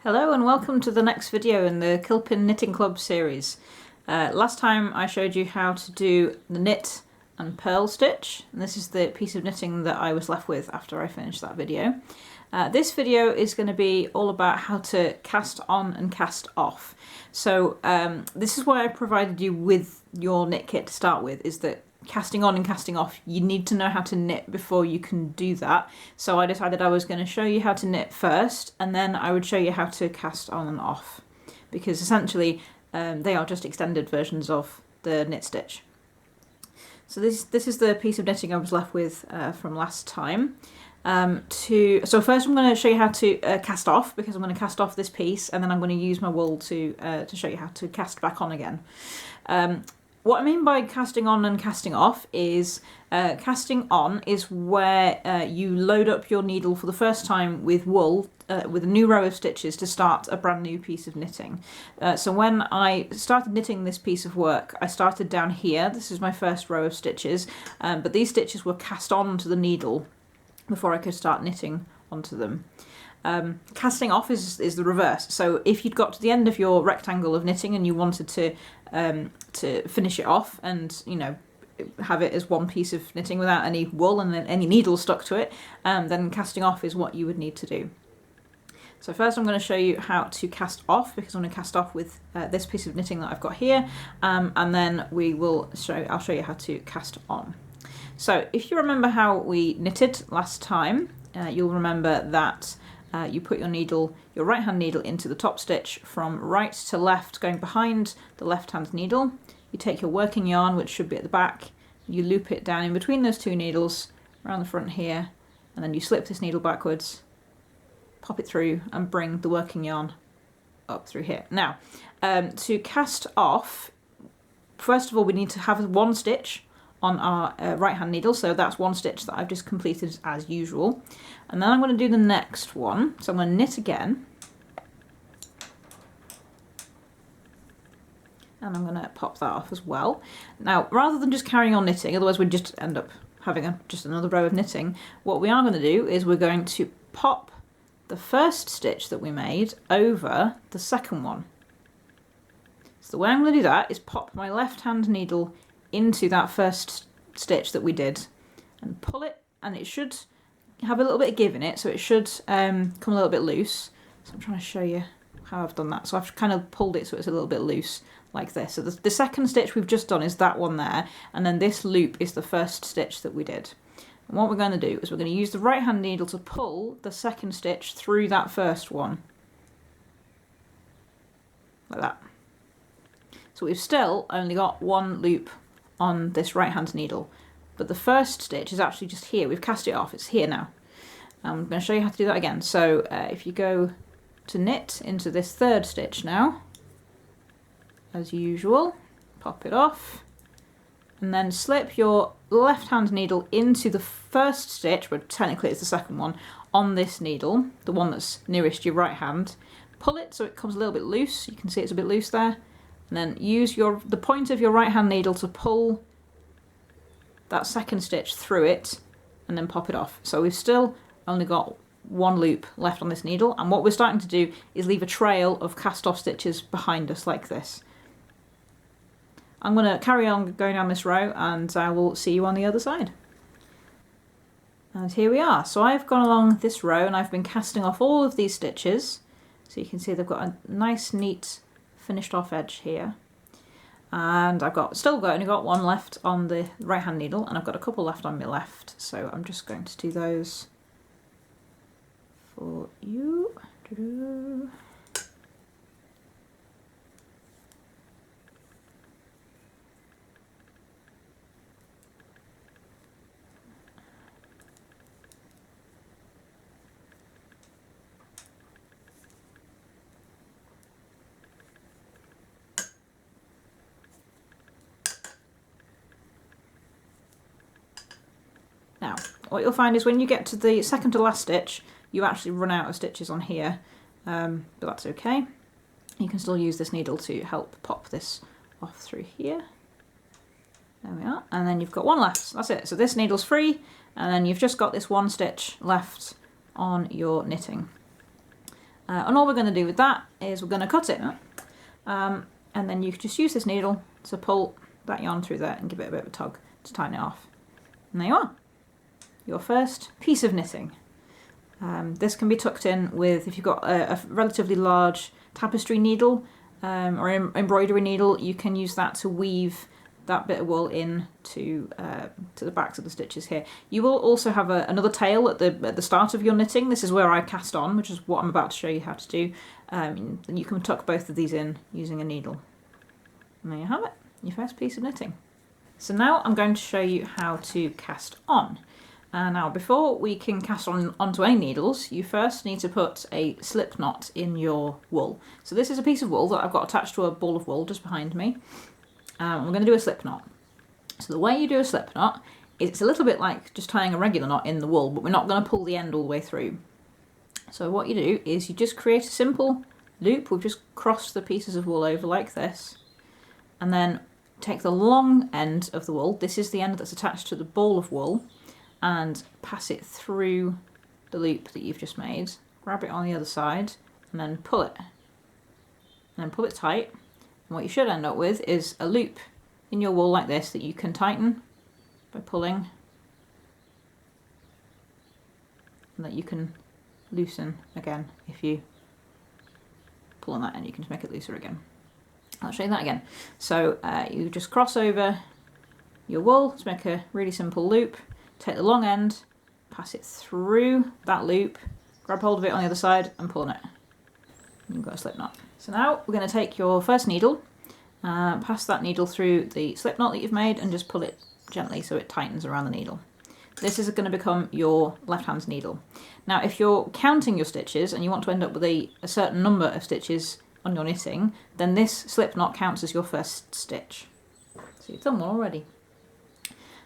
Hello and welcome to the next video in the Kilpin Knitting Club series. Last time I showed you how to do the knit and purl stitch, and this is the piece of knitting that I was left with after I finished that video. This video is going to be all about how to cast on and cast off. So this is why I provided you with your knit kit to start with, is that casting on and casting off, you need to know how to knit before you can do that. So I decided I was going to show you how to knit first, and then I would show you how to cast on and off, because essentially they are just extended versions of the knit stitch. So this is the piece of knitting I was left with from last time. So first I'm going to show you how to cast off, because I'm going to cast off this piece, and then I'm going to use my wool to show you how to cast back on again. What I mean by casting on and casting off is casting on is where you load up your needle for the first time with wool with a new row of stitches to start a brand new piece of knitting. So when I started knitting this piece of work, I started down here. This is my first row of stitches, but these stitches were cast on to the needle before I could start knitting onto them. Casting off is the reverse. So if you'd got to the end of your rectangle of knitting and you wanted to finish it off and, you know, have it as one piece of knitting without any wool and then any needle stuck to it, then casting off is what you would need to do. So first I'm going to show you how to cast off, because I'm going to cast off with this piece of knitting that I've got here, and then I'll show you how to cast on. So if you remember how we knitted last time, you'll remember that you put your right hand needle into the top stitch from right to left, going behind the left hand needle. You take your working yarn, which should be at the back, you loop it down in between those two needles around the front here, and then you slip this needle backwards, pop it through and bring the working yarn up through here. Now, to cast off, first of all we need to have one stitch on our right hand needle, so that's one stitch that I've just completed as usual. And then I'm going to do the next one, so I'm going to knit again, and I'm going to pop that off as well. Now, rather than just carrying on knitting, otherwise we'd just end up having just another row of knitting, what we are going to do is we're going to pop the first stitch that we made over the second one. So the way I'm going to do that is pop my left hand needle into that first stitch that we did and pull it, and it should have a little bit of give in it, so it should come a little bit loose. So I'm trying to show you how I've done that. So I've kind of pulled it so it's a little bit loose like this. So the second stitch we've just done is that one there, and then this loop is the first stitch that we did. And what we're going to do is we're going to use the right hand needle to pull the second stitch through that first one, like that. So we've still only got one loop on this right hand needle, but the first stitch is actually just here. We've cast it off, it's here now. I'm going to show you how to do that again. So if you go to knit into this third stitch now, as usual, pop it off, and then slip your left hand needle into the first stitch, but technically it's the second one, on this needle, the one that's nearest your right hand. Pull it so it comes a little bit loose. You can see it's a bit loose there. And then use the point of your right hand needle to pull that second stitch through it, and then pop it off. So we've still only got one loop left on this needle, and what we're starting to do is leave a trail of cast off stitches behind us like this. I'm going to carry on going down this row, and I will see you on the other side. And here we are. So I've gone along this row and I've been casting off all of these stitches. So you can see they've got a nice neat finished off edge here, and I've only got one left on the right hand needle, and I've got a couple left on my left, so I'm just going to do those for you. Now, what you'll find is when you get to the second to last stitch, you actually run out of stitches on here, but that's okay. You can still use this needle to help pop this off through here. There we are, and then you've got one left, that's it. So this needle's free, and then you've just got this one stitch left on your knitting. And all we're going to do with that is we're going to cut it. And then you can just use this needle to pull that yarn through there and give it a bit of a tug to tighten it off. And there you are, your first piece of knitting. This can be tucked in with, if you've got a relatively large tapestry needle or embroidery needle, you can use that to weave that bit of wool in to the backs of the stitches here. You will also have another tail at the start of your knitting. This is where I cast on, which is what I'm about to show you how to do. And you can tuck both of these in using a needle. And there you have it, your first piece of knitting. So now I'm going to show you how to cast on. Now before we can cast on onto any needles, you first need to put a slip knot in your wool. So this is a piece of wool that I've got attached to a ball of wool just behind me. We're going to do a slip knot. So the way you do a slip knot is it's a little bit like just tying a regular knot in the wool, but we're not going to pull the end all the way through. So what you do is you just create a simple loop. We've just crossed the pieces of wool over like this, and then take the long end of the wool, this is the end that's attached to the ball of wool, and pass it through the loop that you've just made. Grab it on the other side and then pull it. And then pull it tight. And what you should end up with is a loop in your wool like this that you can tighten by pulling, and that you can loosen again if you pull on that end. You can just make it looser again. I'll show you that again. So you just cross over your wool to make a really simple loop, take the long end, pass it through that loop, grab hold of it on the other side and pull on it. And you've got a slip knot. So now we're going to take your first needle, pass that needle through the slip knot that you've made and just pull it gently so it tightens around the needle. This is going to become your left hand needle. Now if you're counting your stitches and you want to end up with a certain number of stitches on your knitting, then this slip knot counts as your first stitch. So you've done one already.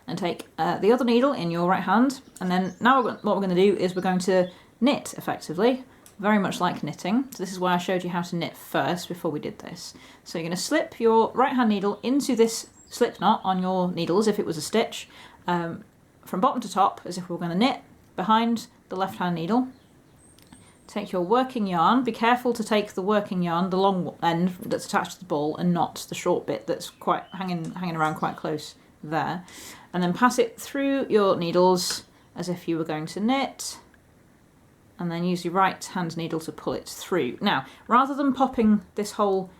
And take the other needle in your right hand, and then now what we're going to do is we're going to knit effectively, very much like knitting. So this is why I showed you how to knit first before we did this. So you're going to slip your right hand needle into this slip knot on your needle as if it was a stitch, from bottom to top as if we were going to knit behind the left hand needle. Take your working yarn, be careful to take the working yarn, the long end that's attached to the ball, and not the short bit that's quite hanging around quite close there, and then pass it through your needles as if you were going to knit, and then use your right hand needle to pull it through. Now rather than popping this whole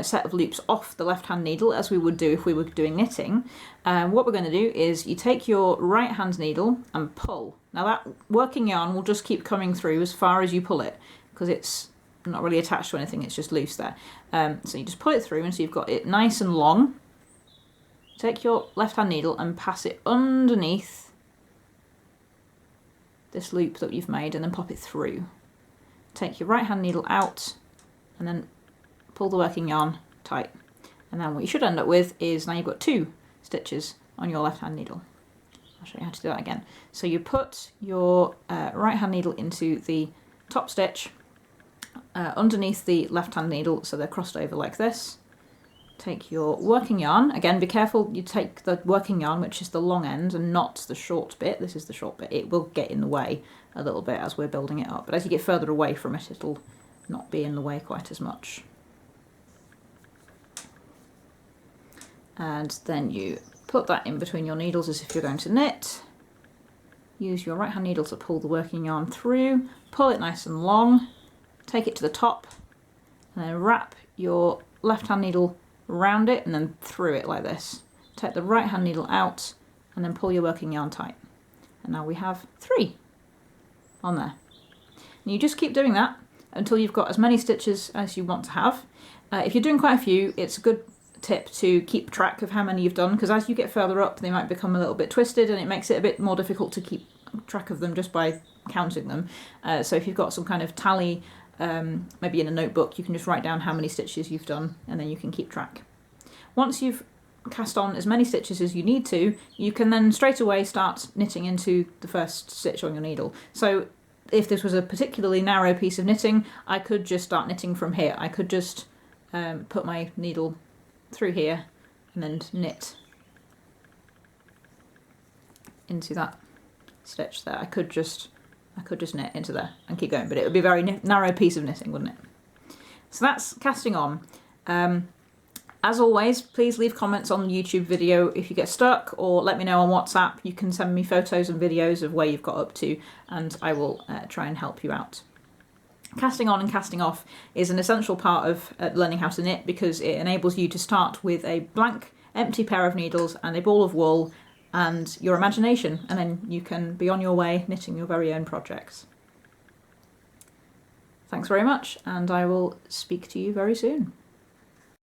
set of loops off the left hand needle as we would do if we were doing knitting, what we're going to do is you take your right hand needle and pull. Now that working yarn will just keep coming through as far as you pull it because it's not really attached to anything, it's just loose there. So you just pull it through and so you've got it nice and long. Take your left hand needle and pass it underneath this loop that you've made and then pop it through. Take your right hand needle out and then pull the working yarn tight. And then what you should end up with is now you've got 2 stitches on your left hand needle. I'll show you how to do that again. So you put your right hand needle into the top stitch underneath the left hand needle so they're crossed over like this. Take your working yarn, again be careful you take the working yarn which is the long end and not the short bit. This is the short bit. It will get in the way a little bit as we're building it up, but as you get further away from it it'll not be in the way quite as much. And then you put that in between your needles as if you're going to knit. Use your right hand needle to pull the working yarn through, pull it nice and long, take it to the top, and then wrap your left hand needle around it and then through it like this. Take the right hand needle out and then pull your working yarn tight. And now we have 3 on there. And you just keep doing that until you've got as many stitches as you want to have. If you're doing quite a few, it's a good tip to keep track of how many you've done, because as you get further up they might become a little bit twisted and it makes it a bit more difficult to keep track of them just by counting them. So if you've got some kind of tally, maybe in a notebook, you can just write down how many stitches you've done and then you can keep track. Once you've cast on as many stitches as you need to, you can then straight away start knitting into the first stitch on your needle. So if this was a particularly narrow piece of knitting, I could just start knitting from here. I could just put my needle through here and then knit into that stitch there. I could just I could just knit into there and keep going, but it would be a very narrow piece of knitting, wouldn't it? So that's casting on. As always, please leave comments on the YouTube video if you get stuck, or let me know on WhatsApp. You can send me photos and videos of where you've got up to, and I will try and help you out. Casting on and casting off is an essential part of learning how to knit, because it enables you to start with a blank, empty pair of needles and a ball of wool and your imagination, and then you can be on your way knitting your very own projects. Thanks very much, and I will speak to you very soon.